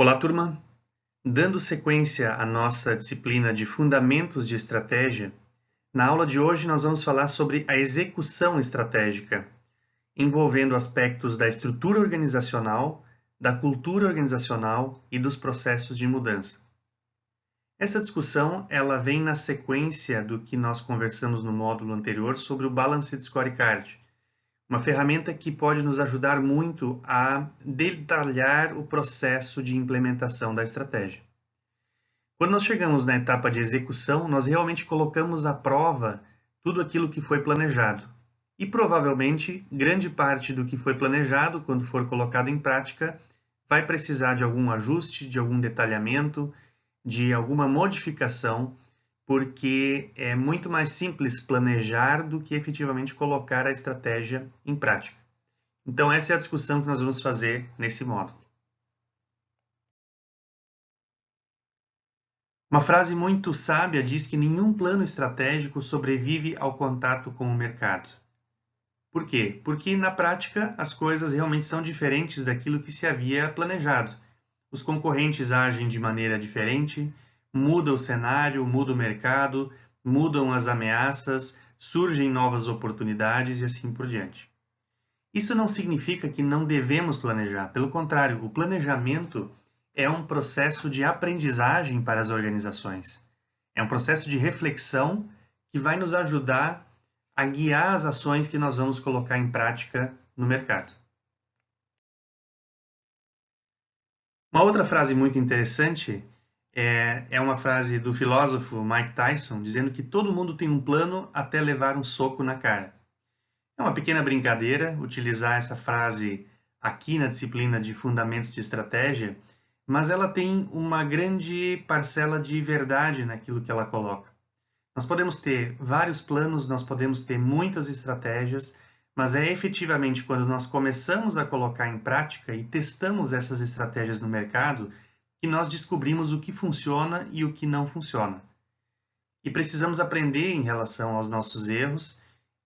Olá, turma! Dando sequência à nossa disciplina de Fundamentos de Estratégia, na aula de hoje nós vamos falar sobre a execução estratégica, envolvendo aspectos da estrutura organizacional, da cultura organizacional e dos processos de mudança. Essa discussão ela vem na sequência do que nós conversamos no módulo anterior sobre o Balanced Scorecard, uma ferramenta que pode nos ajudar muito a detalhar o processo de implementação da estratégia. Quando nós chegamos na etapa de execução, nós realmente colocamos à prova tudo aquilo que foi planejado. E provavelmente, grande parte do que foi planejado, quando for colocado em prática, vai precisar de algum ajuste, de algum detalhamento, de alguma modificação, porque é muito mais simples planejar do que efetivamente colocar a estratégia em prática. Então, essa é a discussão que nós vamos fazer nesse módulo. Uma frase muito sábia diz que nenhum plano estratégico sobrevive ao contato com o mercado. Por quê? Porque, na prática, as coisas realmente são diferentes daquilo que se havia planejado. Os concorrentes agem de maneira diferente, muda o cenário, muda o mercado, mudam as ameaças, surgem novas oportunidades e assim por diante. Isso não significa que não devemos planejar. Pelo contrário, o planejamento é um processo de aprendizagem para as organizações. É um processo de reflexão que vai nos ajudar a guiar as ações que nós vamos colocar em prática no mercado. Uma outra frase muito interessante é uma frase do filósofo Mike Tyson, dizendo que todo mundo tem um plano até levar um soco na cara. É uma pequena brincadeira utilizar essa frase aqui na disciplina de Fundamentos de Estratégia, mas ela tem uma grande parcela de verdade naquilo que ela coloca. Nós podemos ter vários planos, nós podemos ter muitas estratégias, mas é efetivamente quando nós começamos a colocar em prática e testamos essas estratégias no mercado que nós descobrimos o que funciona e o que não funciona. E precisamos aprender em relação aos nossos erros,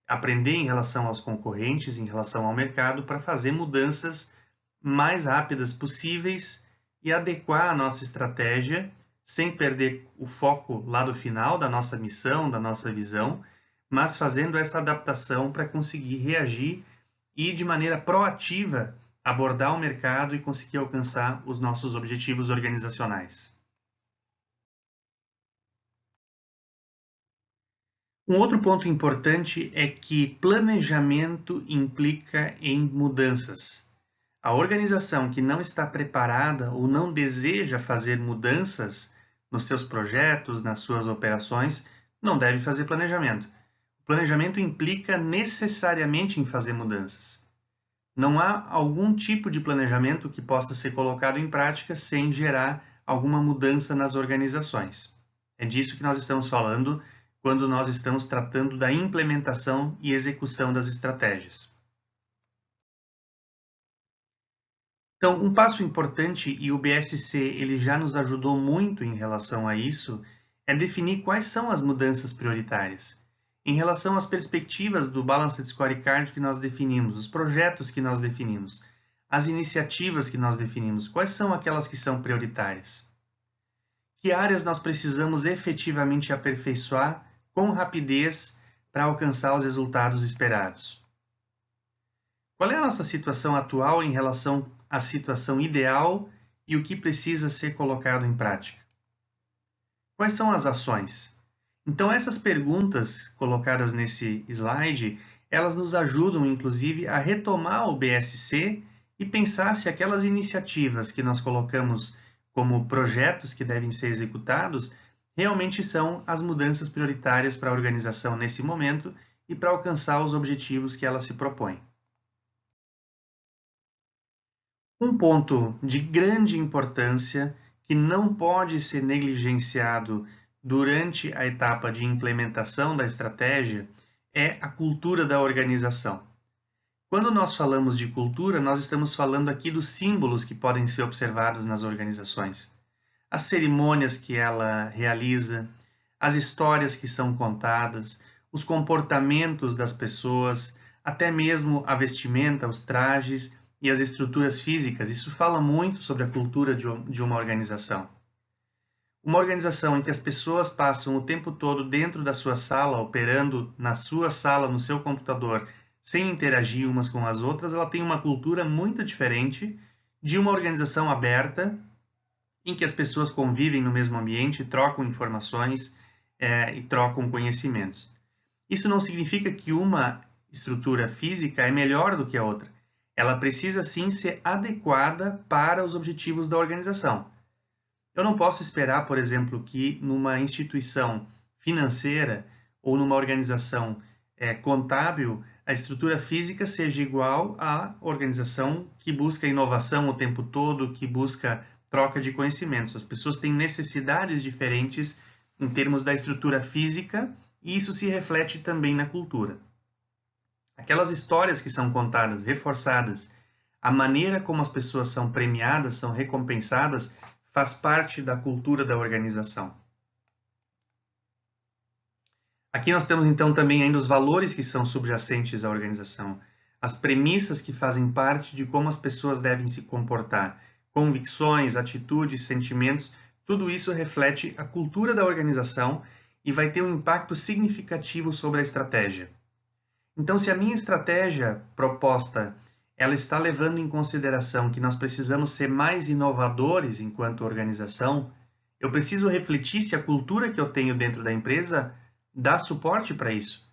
aprender em relação aos concorrentes, em relação ao mercado, para fazer mudanças mais rápidas possíveis e adequar a nossa estratégia sem perder o foco lá do final da nossa missão, da nossa visão, mas fazendo essa adaptação para conseguir reagir e, de maneira proativa, abordar o mercado e conseguir alcançar os nossos objetivos organizacionais. Um outro ponto importante é que planejamento implica em mudanças. A organização que não está preparada ou não deseja fazer mudanças nos seus projetos, nas suas operações, não deve fazer planejamento. O planejamento implica necessariamente em fazer mudanças. Não há algum tipo de planejamento que possa ser colocado em prática sem gerar alguma mudança nas organizações. É disso que nós estamos falando quando nós estamos tratando da implementação e execução das estratégias. Então, um passo importante, e o BSC ele já nos ajudou muito em relação a isso, é definir quais são as mudanças prioritárias. Em relação às perspectivas do Balanced Scorecard que nós definimos, os projetos que nós definimos, as iniciativas que nós definimos, quais são aquelas que são prioritárias? Que áreas nós precisamos efetivamente aperfeiçoar com rapidez para alcançar os resultados esperados? Qual é a nossa situação atual em relação à situação ideal e o que precisa ser colocado em prática? Quais são as ações? Então, essas perguntas colocadas nesse slide, elas nos ajudam, inclusive, a retomar o BSC e pensar se aquelas iniciativas que nós colocamos como projetos que devem ser executados realmente são as mudanças prioritárias para a organização nesse momento e para alcançar os objetivos que ela se propõe. Um ponto de grande importância que não pode ser negligenciado durante a etapa de implementação da estratégia é a cultura da organização. Quando nós falamos de cultura, nós estamos falando aqui dos símbolos que podem ser observados nas organizações. As cerimônias que ela realiza, as histórias que são contadas, os comportamentos das pessoas, até mesmo a vestimenta, os trajes e as estruturas físicas, isso fala muito sobre a cultura de uma organização. Uma organização em que as pessoas passam o tempo todo dentro da sua sala, operando na sua sala, no seu computador, sem interagir umas com as outras, ela tem uma cultura muito diferente de uma organização aberta, em que as pessoas convivem no mesmo ambiente, trocam informações e trocam conhecimentos. Isso não significa que uma estrutura física é melhor do que a outra. Ela precisa sim ser adequada para os objetivos da organização. Eu não posso esperar, por exemplo, que numa instituição financeira ou numa organização contábil, a estrutura física seja igual à organização que busca inovação o tempo todo, que busca troca de conhecimentos. As pessoas têm necessidades diferentes em termos da estrutura física e isso se reflete também na cultura. Aquelas histórias que são contadas, reforçadas, a maneira como as pessoas são premiadas, são recompensadas, faz parte da cultura da organização. Aqui nós temos então também ainda os valores que são subjacentes à organização, as premissas que fazem parte de como as pessoas devem se comportar, convicções, atitudes, sentimentos, tudo isso reflete a cultura da organização e vai ter um impacto significativo sobre a estratégia. Então, se a minha estratégia proposta ela está levando em consideração que nós precisamos ser mais inovadores enquanto organização, eu preciso refletir se a cultura que eu tenho dentro da empresa dá suporte para isso.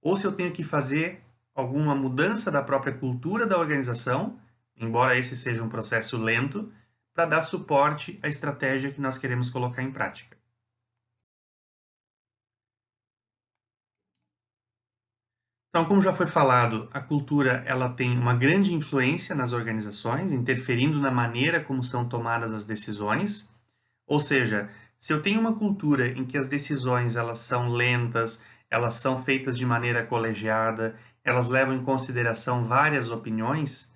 Ou se eu tenho que fazer alguma mudança da própria cultura da organização, embora esse seja um processo lento, para dar suporte à estratégia que nós queremos colocar em prática. Então, como já foi falado, a cultura ela tem uma grande influência nas organizações, interferindo na maneira como são tomadas as decisões. Ou seja, se eu tenho uma cultura em que as decisões elas são lentas, elas são feitas de maneira colegiada, elas levam em consideração várias opiniões,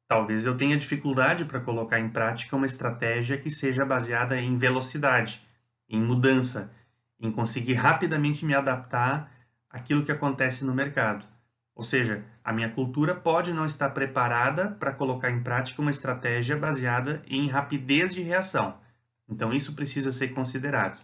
talvez eu tenha dificuldade para colocar em prática uma estratégia que seja baseada em velocidade, em mudança, em conseguir rapidamente me adaptar àquilo que acontece no mercado. Ou seja, a minha cultura pode não estar preparada para colocar em prática uma estratégia baseada em rapidez de reação. Então, isso precisa ser considerado.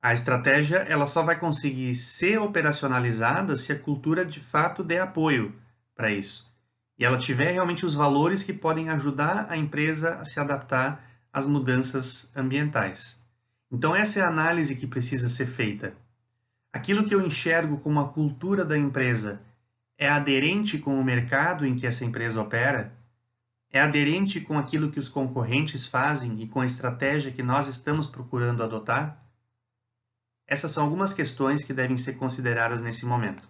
A estratégia ela só vai conseguir ser operacionalizada se a cultura de fato der apoio para isso. E ela tiver realmente os valores que podem ajudar a empresa a se adaptar às mudanças ambientais. Então, essa é a análise que precisa ser feita. Aquilo que eu enxergo como a cultura da empresa é aderente com o mercado em que essa empresa opera? É aderente com aquilo que os concorrentes fazem e com a estratégia que nós estamos procurando adotar? Essas são algumas questões que devem ser consideradas nesse momento.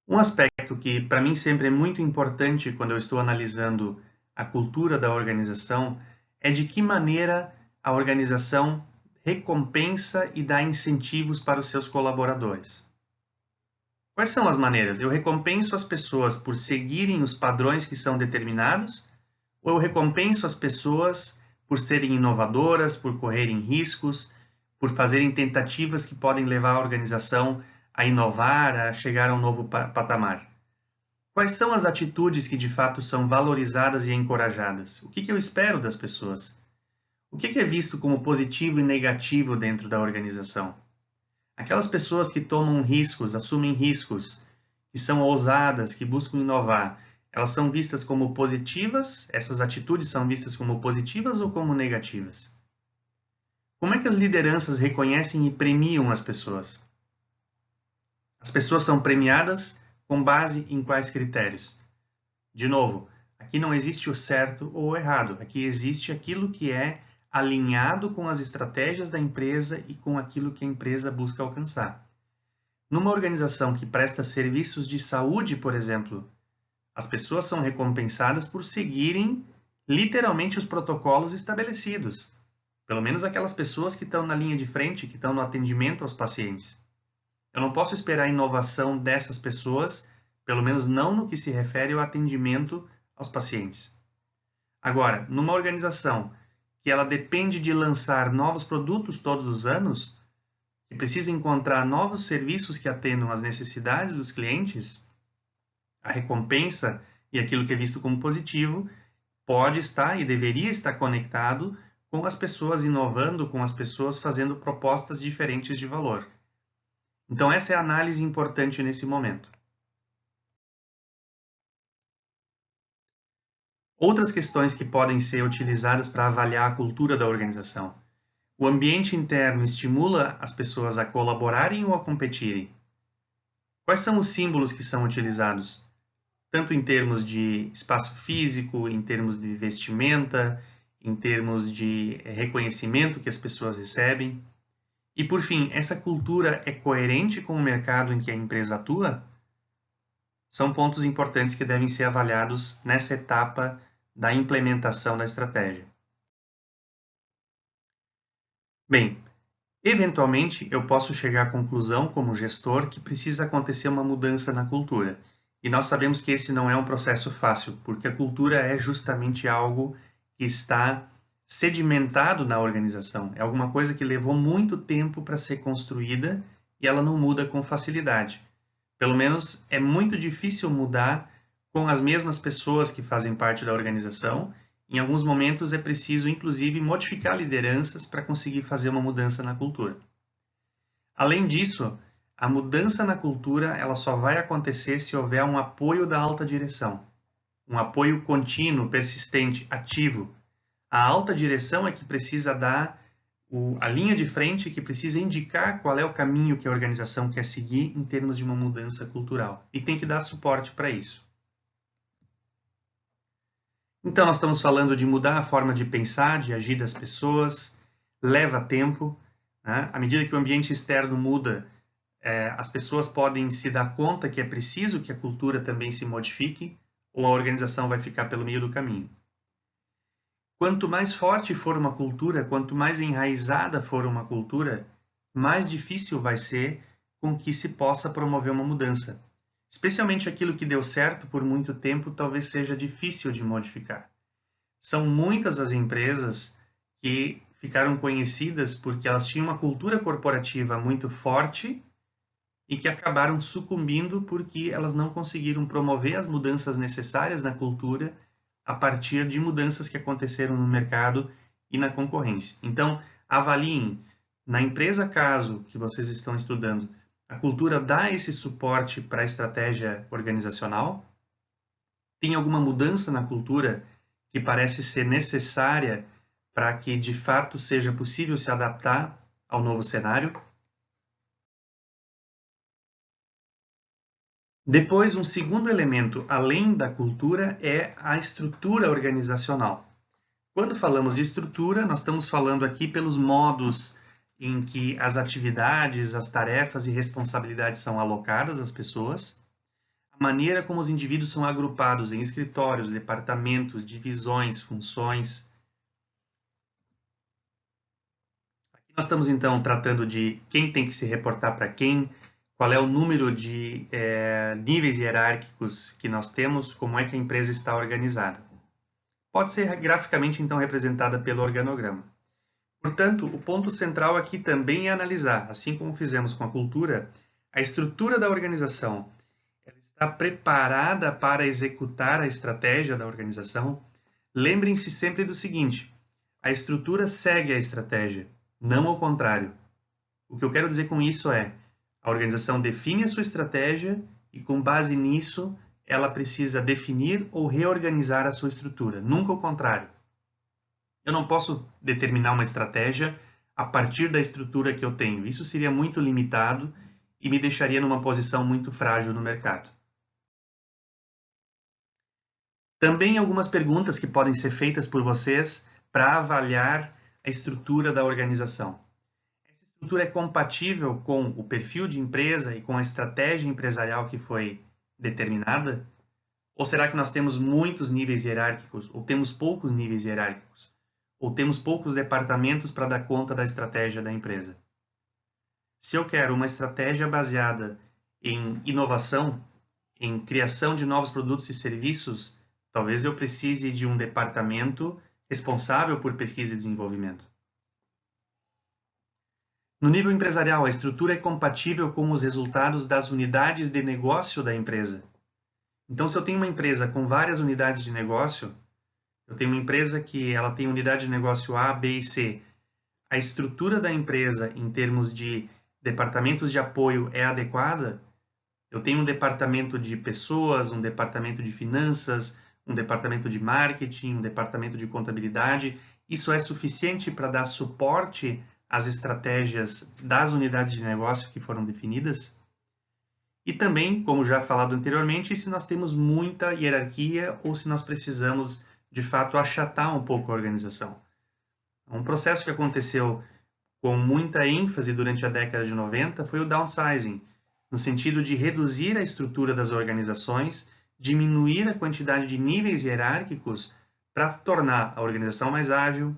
Um aspecto que para mim sempre é muito importante quando eu estou analisando a cultura da organização é de que maneira a organização recompensa e dá incentivos para os seus colaboradores. Quais são as maneiras? Eu recompenso as pessoas por seguirem os padrões que são determinados? Ou eu recompenso as pessoas por serem inovadoras, por correrem riscos, por fazerem tentativas que podem levar a organização a inovar, a chegar a um novo patamar? Quais são as atitudes que de fato são valorizadas e encorajadas? O que eu espero das pessoas? O que é visto como positivo e negativo dentro da organização? Aquelas pessoas que tomam riscos, assumem riscos, que são ousadas, que buscam inovar, elas são vistas como positivas? Essas atitudes são vistas como positivas ou como negativas? Como é que as lideranças reconhecem e premiam as pessoas? As pessoas são premiadas com base em quais critérios? De novo, aqui não existe o certo ou o errado, aqui existe aquilo que é alinhado com as estratégias da empresa e com aquilo que a empresa busca alcançar. Numa organização que presta serviços de saúde, por exemplo, as pessoas são recompensadas por seguirem literalmente os protocolos estabelecidos. Pelo menos aquelas pessoas que estão na linha de frente, que estão no atendimento aos pacientes. Eu não posso esperar a inovação dessas pessoas, pelo menos não no que se refere ao atendimento aos pacientes. Agora, numa organização que ela depende de lançar novos produtos todos os anos, que precisa encontrar novos serviços que atendam às necessidades dos clientes, a recompensa e aquilo que é visto como positivo pode estar e deveria estar conectado com as pessoas inovando, com as pessoas fazendo propostas diferentes de valor. Então, essa é a análise importante nesse momento. Outras questões que podem ser utilizadas para avaliar a cultura da organização. O ambiente interno estimula as pessoas a colaborarem ou a competirem? Quais são os símbolos que são utilizados? Tanto em termos de espaço físico, em termos de vestimenta, em termos de reconhecimento que as pessoas recebem. E, por fim, essa cultura é coerente com o mercado em que a empresa atua? São pontos importantes que devem ser avaliados nessa etapa da implementação da estratégia. Bem, eventualmente eu posso chegar à conclusão, como gestor, que precisa acontecer uma mudança na cultura. E nós sabemos que esse não é um processo fácil, porque a cultura é justamente algo que está sedimentado na organização. É alguma coisa que levou muito tempo para ser construída e ela não muda com facilidade. Pelo menos é muito difícil mudar com as mesmas pessoas que fazem parte da organização. Em alguns momentos é preciso, inclusive, modificar lideranças para conseguir fazer uma mudança na cultura. Além disso, a mudança na cultura ela só vai acontecer se houver um apoio da alta direção, um apoio contínuo, persistente, ativo. A alta direção é que precisa dar a linha de frente, que precisa indicar qual é o caminho que a organização quer seguir em termos de uma mudança cultural. E tem que dar suporte para isso. Então, nós estamos falando de mudar a forma de pensar, de agir das pessoas, leva tempo. Né? À medida que o ambiente externo muda, as pessoas podem se dar conta que é preciso que a cultura também se modifique, ou a organização vai ficar pelo meio do caminho. Quanto mais forte for uma cultura, quanto mais enraizada for uma cultura, mais difícil vai ser com que se possa promover uma mudança. Especialmente aquilo que deu certo por muito tempo, talvez seja difícil de modificar. São muitas as empresas que ficaram conhecidas porque elas tinham uma cultura corporativa muito forte e que acabaram sucumbindo porque elas não conseguiram promover as mudanças necessárias na cultura a partir de mudanças que aconteceram no mercado e na concorrência. Então, avaliem na empresa caso que vocês estão estudando, a cultura dá esse suporte para a estratégia organizacional? Tem alguma mudança na cultura que parece ser necessária para que de fato seja possível se adaptar ao novo cenário? Depois, um segundo elemento, além da cultura, é a estrutura organizacional. Quando falamos de estrutura, nós estamos falando aqui pelos modos em que as atividades, as tarefas e responsabilidades são alocadas às pessoas, a maneira como os indivíduos são agrupados em escritórios, departamentos, divisões, funções. Aqui nós estamos então tratando de quem tem que se reportar para quem, qual é o número de níveis hierárquicos que nós temos, como é que a empresa está organizada. Pode ser graficamente, então, representada pelo organograma. Portanto, o ponto central aqui também é analisar, assim como fizemos com a cultura, a estrutura da organização. Ela está preparada para executar a estratégia da organização? Lembrem-se sempre do seguinte, a estrutura segue a estratégia, não ao contrário. O que eu quero dizer com isso é, a organização define a sua estratégia e, com base nisso, ela precisa definir ou reorganizar a sua estrutura, nunca o contrário. Eu não posso determinar uma estratégia a partir da estrutura que eu tenho. Isso seria muito limitado e me deixaria numa posição muito frágil no mercado. Também algumas perguntas que podem ser feitas por vocês para avaliar a estrutura da organização. Essa estrutura é compatível com o perfil de empresa e com a estratégia empresarial que foi determinada? Ou será que nós temos muitos níveis hierárquicos, ou temos poucos níveis hierárquicos? Ou temos poucos departamentos para dar conta da estratégia da empresa? Se eu quero uma estratégia baseada em inovação, em criação de novos produtos e serviços, talvez eu precise de um departamento responsável por pesquisa e desenvolvimento. No nível empresarial, a estrutura é compatível com os resultados das unidades de negócio da empresa. Então, se eu tenho uma empresa com várias unidades de negócio, eu tenho uma empresa que ela tem unidade de negócio A, B e C. A estrutura da empresa, em termos de departamentos de apoio, é adequada? Eu tenho um departamento de pessoas, um departamento de finanças, um departamento de marketing, um departamento de contabilidade. Isso é suficiente para dar suporte às estratégias das unidades de negócio que foram definidas? E também, como já falado anteriormente, se nós temos muita hierarquia ou se nós precisamos, de fato, achatar um pouco a organização. Um processo que aconteceu com muita ênfase durante a década de 90 foi o downsizing, no sentido de reduzir a estrutura das organizações, diminuir a quantidade de níveis hierárquicos para tornar a organização mais ágil,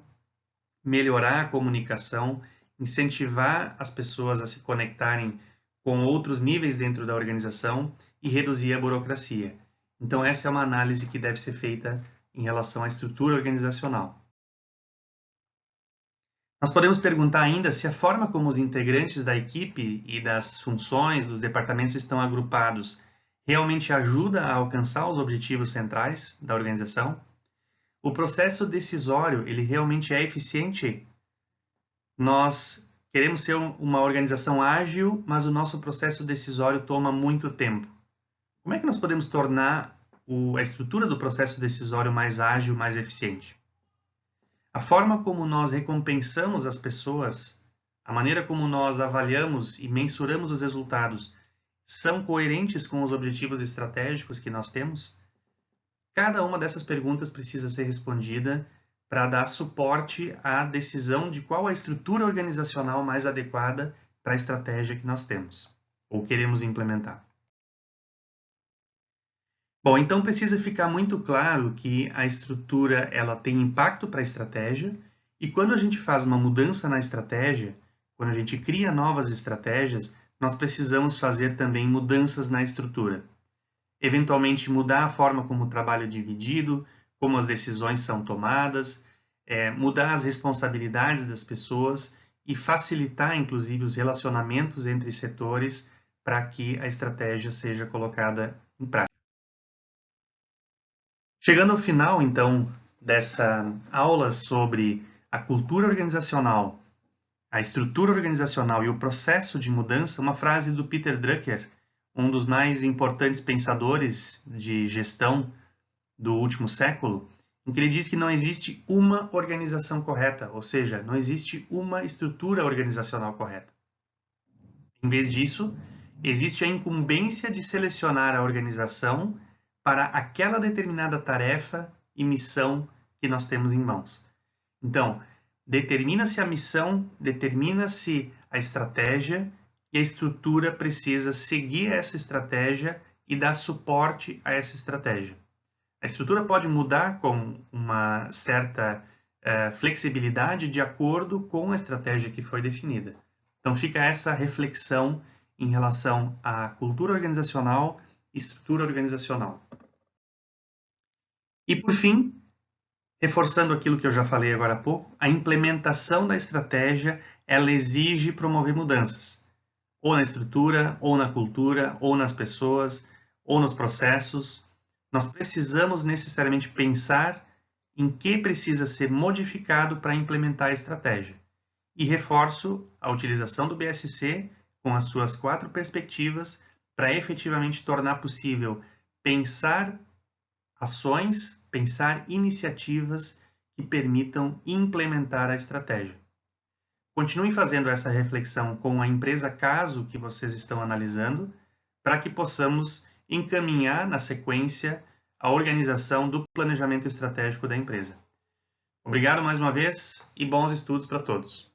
melhorar a comunicação, incentivar as pessoas a se conectarem com outros níveis dentro da organização e reduzir a burocracia. Então, essa é uma análise que deve ser feita em relação à estrutura organizacional. Nós podemos perguntar ainda se a forma como os integrantes da equipe e das funções dos departamentos estão agrupados realmente ajuda a alcançar os objetivos centrais da organização. O processo decisório, ele realmente é eficiente? Nós queremos ser uma organização ágil, mas o nosso processo decisório toma muito tempo. Como é que nós podemos tornar a estrutura do processo decisório mais ágil, mais eficiente? A forma como nós recompensamos as pessoas, a maneira como nós avaliamos e mensuramos os resultados, são coerentes com os objetivos estratégicos que nós temos? Cada uma dessas perguntas precisa ser respondida para dar suporte à decisão de qual a estrutura organizacional mais adequada para a estratégia que nós temos ou queremos implementar. Bom, então precisa ficar muito claro que a estrutura ela tem impacto para a estratégia e quando a gente faz uma mudança na estratégia, quando a gente cria novas estratégias, nós precisamos fazer também mudanças na estrutura. Eventualmente mudar a forma como o trabalho é dividido, como as decisões são tomadas, mudar as responsabilidades das pessoas e facilitar, inclusive, os relacionamentos entre setores para que a estratégia seja colocada em prática. Chegando ao final, então, dessa aula sobre a cultura organizacional, a estrutura organizacional e o processo de mudança, uma frase do Peter Drucker, um dos mais importantes pensadores de gestão do último século, em que ele diz que não existe uma organização correta, ou seja, não existe uma estrutura organizacional correta. Em vez disso, existe a incumbência de selecionar a organização para aquela determinada tarefa e missão que nós temos em mãos. Então, determina-se a missão, determina-se a estratégia e a estrutura precisa seguir essa estratégia e dar suporte a essa estratégia. A estrutura pode mudar com uma certa flexibilidade de acordo com a estratégia que foi definida. Então fica essa reflexão em relação à cultura organizacional e estrutura organizacional. E por fim, reforçando aquilo que eu já falei agora há pouco, a implementação da estratégia ela exige promover mudanças, ou na estrutura, ou na cultura, ou nas pessoas, ou nos processos. Nós precisamos necessariamente pensar em que precisa ser modificado para implementar a estratégia. E reforço a utilização do BSC com as suas 4 perspectivas para efetivamente tornar possível pensar ações, pensar iniciativas que permitam implementar a estratégia. Continuem fazendo essa reflexão com a empresa caso que vocês estão analisando, para que possamos encaminhar na sequência a organização do planejamento estratégico da empresa. Obrigado mais uma vez e bons estudos para todos.